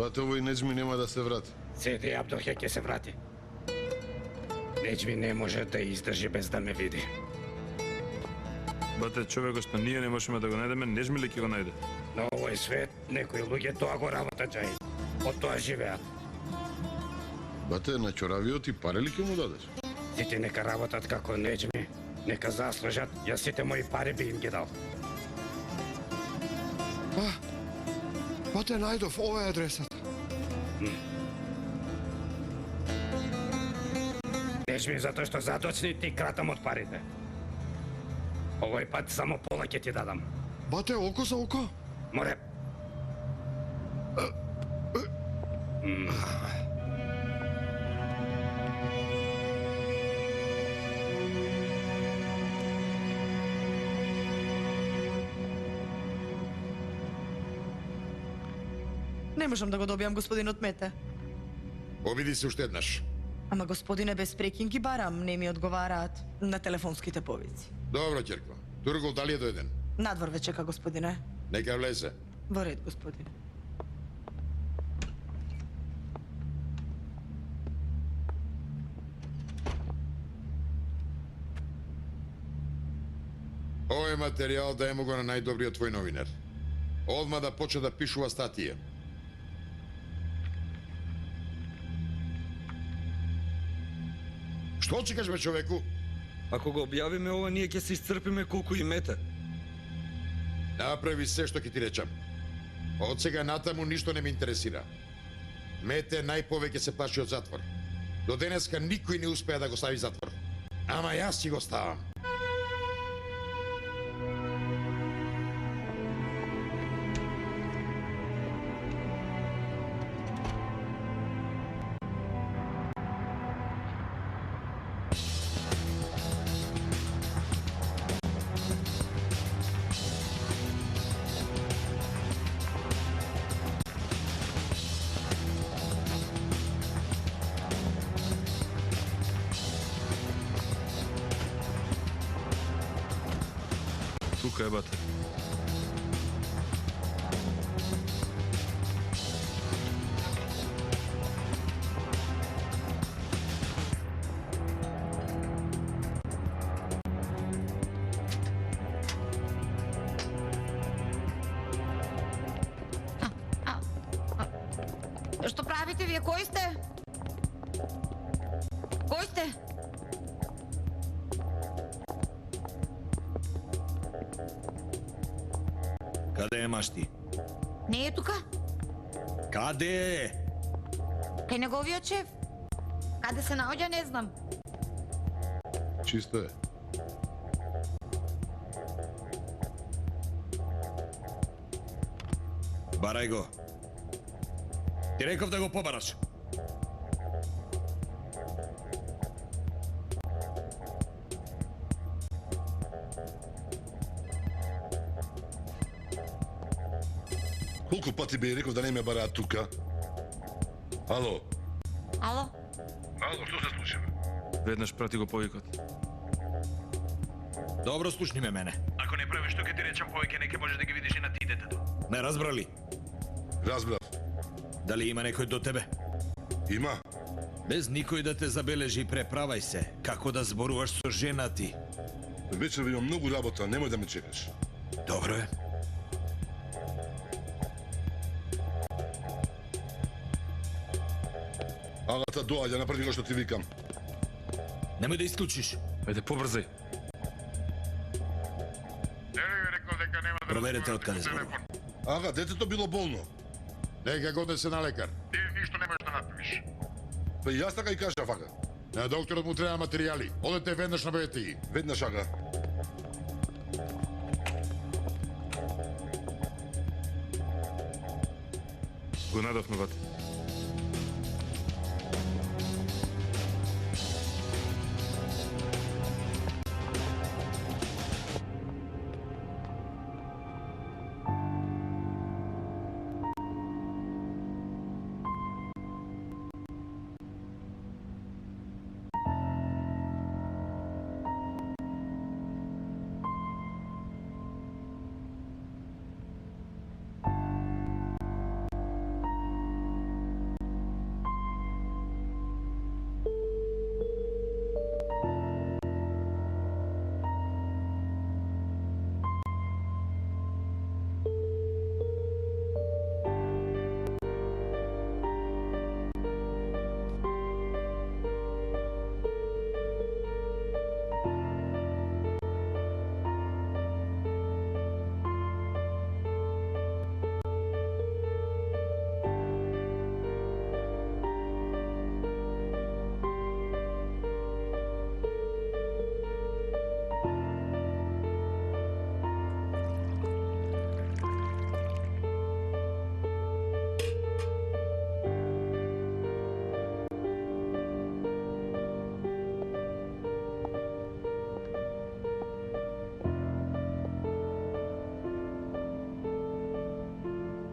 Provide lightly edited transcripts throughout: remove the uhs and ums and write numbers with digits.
Бате, овој Неджми нема да се врати. Седи Абдулхе ќе се врати. Неджми не може да издржи без да ме види. Бате, човекот што ние не можеме да го најдеме, Неджми ли ќе го најде? На овој свет некои луѓе тоа го работа джај. Од тоа живеат. Бате, на чоравиот и пари ли ќе му дадеш? Сите нека работат како Неджми. Нека заслужат, јас сите мои пари би им ги дал. Бате, најдов, ова е адресата. Неджми затоа што задоцни ти кратам од парите. Овој пат само пола ќе ти дадам. Бате, око за око. Море. Не можам да го добијам господинот Мете. Обиди се уште еднаш. Ама господине, без прекинки барам, не ми одговараат на телефонските повици. Добро, ќерко. Тургол дали е дојден? Надвор ве чека, господине. Нека влезе. Во ред, господине. Овој материјал дај му го на најдобриот твој новинар. Одма да почне да пишува статија. Што чекаш, бе, човеку? Ако го објавиме ова, ние ќе се исцрпиме колку и Мете. Направи се што ќе ти речам. Од сега натаму ништо не ме интересира. Мете најповеќе се плаши од затвор. До денеска никој не успеа да го стави затвор. Ама јас си го ставам. Тука е, бате. Што правите вие? Кој сте? Кој сте? Каде е машти? Не е тука? Каде е? Кај неговиот шеф? Каде се наоѓа, не знам. Чисто е. Барај го. Ти реков да го побараш. Колку пати би реков да не ме бараат тука? Ало? Ало? Ало, што се случи? Веднаш прати го повикот. Добро, слушни ме мене. Ако не правиш што ќе ти речам, повеќе не ќе можеш да ги видиш и на ти детето. Не разбрали? Разбрав. Дали има некој до тебе? Има? Без никој да те забележи, преправај се. Како да зборуваш со жена ти? Вечер имам многу работа, немој да ме чекаш. Добро е. Агата доаѓа, направи го што ти викам. Немој да исклучиш. Ајде, побрзај. Проверете од каде зборува. Ага, детето било болно. Нека го однесе на лекар. Ти ништо не можеш да направиш. Па и јас така и кажав, ага. На докторот му треба материјали. Одете веднаш на БТИ. Веднаш, ага. Го надовме, бате.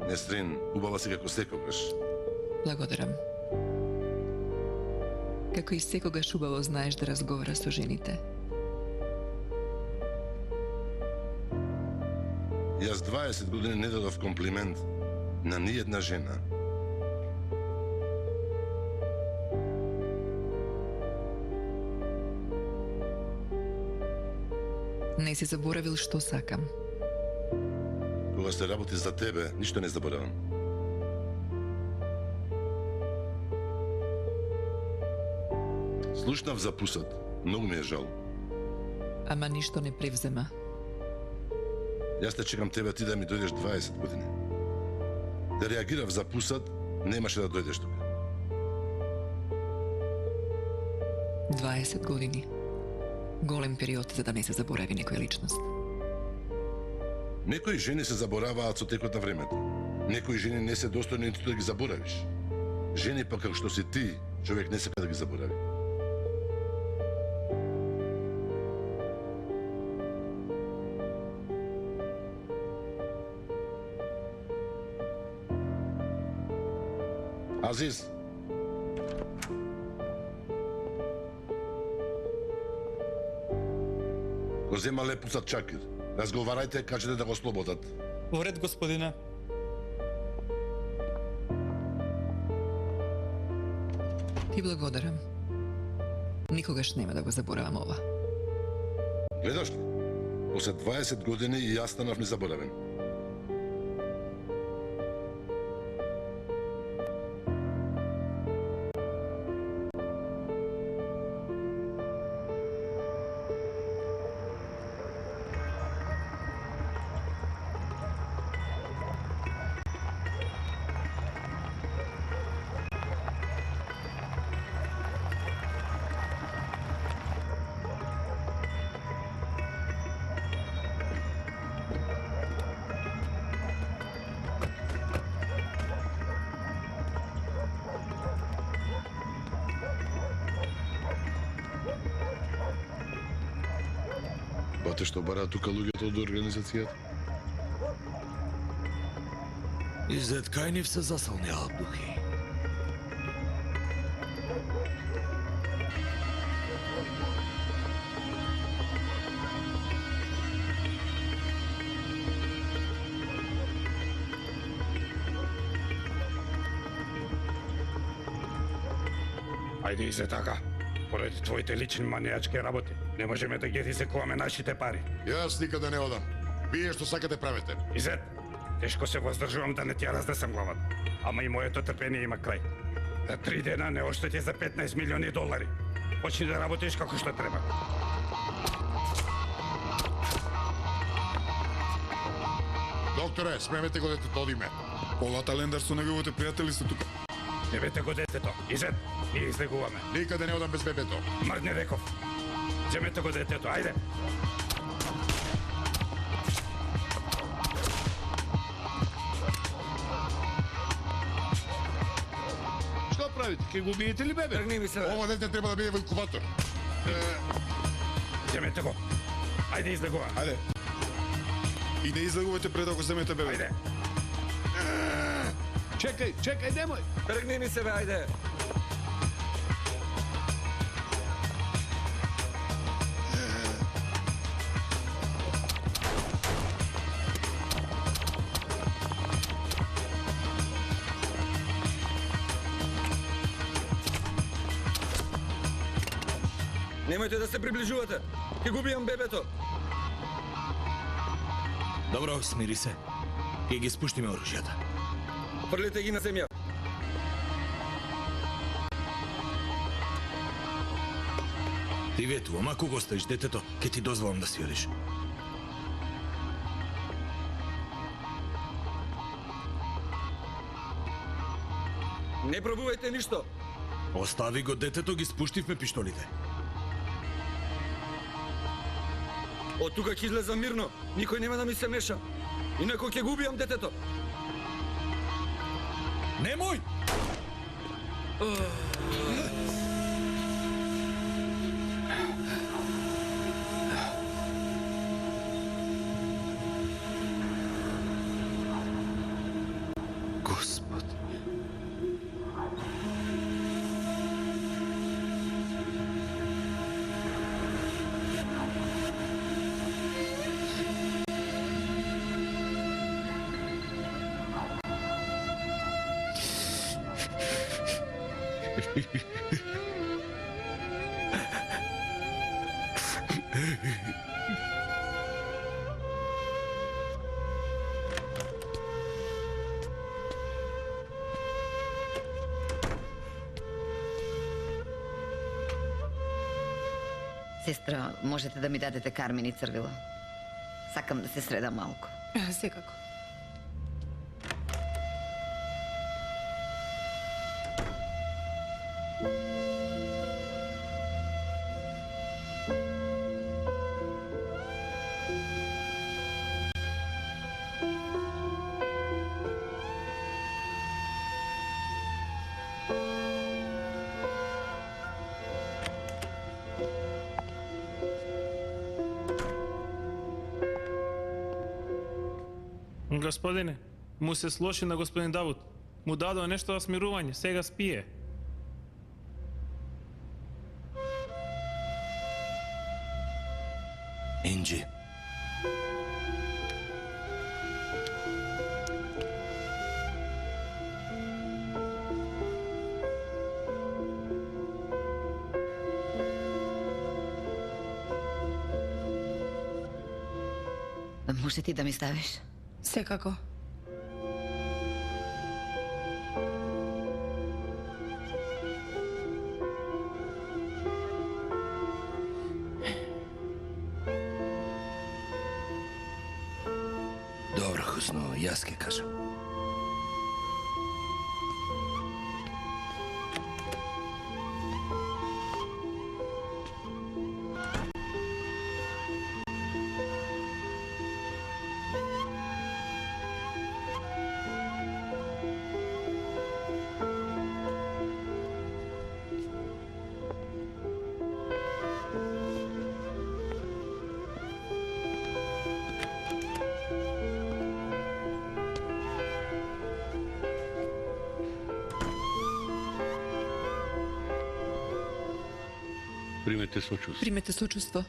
Нестрин, убава си како секогаш. Благодарам. Како и секогаш убаво знаеш да разговара со жените. Јас 20 години не дадов комплимент на ни една жена. Не си заборавил што сакам. Кога се работи за тебе, ништо не заборавам. Слушнав за пусат. Многу ми е жал. Ама ништо не превзема. Јас те чекам тебе ти да ми дојдеш 20 години. Да реагирав за пусат, немаше да дојдеш тука. 20 години. Голем период за да не се заборави некоја личност. Некои жени се забораваат со текот на времето. Некои жени не се достојни ниту да ги заборавиш. Жени пак како што си ти, човек не сака да ги заборави. Азиз. Го зема лепусат Чакир. Разговарајте, кажете да го слободат. Уред, господине. Ти благодарам. Никогаш нема да го заборавам ова. Гледаш ли? После 20 години и јас станав незаборавен. Бате што бараат тука луѓето од организацијата? Изед кај нив се засални абдухи. Ајде и за така. Поради твоите лични манијачки работи, не можеме да ги ризикуваме нашите пари. Јас никаде не одам. Вие што сакате правете. Изет, тешко се воздржувам да не ти ја разнесам главата. Ама и моето трпение има крај. За 3 дена не оштети за 15 милиони долари. Почни да работиш како што треба. Докторе, смемете го детето, одиме. Полата Лендар со неговите пријатели се тука. Земете го детето. Изет, ние излегуваме. Никаде не одам без бебето. Мрдни реков. Земете го детето, ајде. Што правите? Ке го биете ли бебе? Тргни ми се, бе. Ова дете треба да биде во инкубатор. Земете го. Ајде излегуваме. Ајде. И не излегувате пред да го земете бебе. Ајде. Чекај, чекај, немој. Тргни ми се, бе, ајде. Немојте да се приближувате. Ќе го убијам бебето. Добро, смири се. Ќе ги спуштиме оружјата. Фрлите ги на земја. Ти ветувам, ако го оставиш детето, ќе ти дозволам да си одиш. Не пробувајте ништо. Остави го детето, ги спуштивме пиштолите. Од тука ќе излезам мирно. Никој нема да ми се меша. Инако ќе го убијам детето. Немој! Сестра, можете да ми дадете кармин и црвило? Сакам да се средам малку. Секако. Господине, му се слоши на господин Давуд. Му дадо нешто за смирување, сега спие. Инджи. Може ти да ми ставиш? Секако. Добро, Хусно, јас ке кажам. Примете сочувство. Примете сочувство.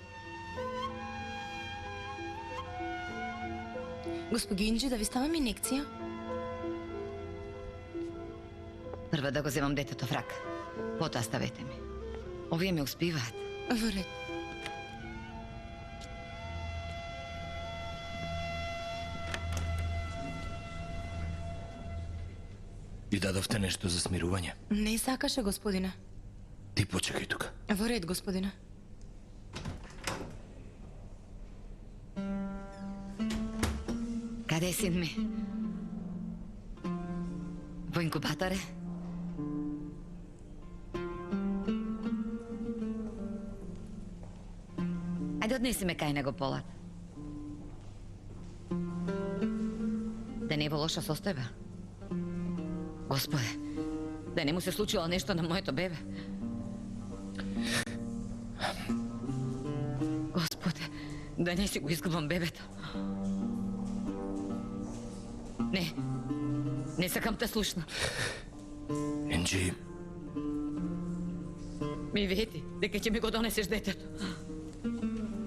Господин Инджи, да ви ставам инекција? Прва да го земам детето в рак. Потоа ставете ми. Овие ме успиваат. Во ред. И дадовте нешто за смирување. Не сакаше, господине. Ти почекај тука. Во ред, господине. Каде е син ми? Во инкубаторе? Ајде однеси ме кај него полат. Да не е во лоша состојба. Господе, да не му се случило нешто на моето бебе. Господе, да не си го изгубам бебето. Не сакам те слушна. Инджи. Ми вети дека ќе ми го донесеш детето.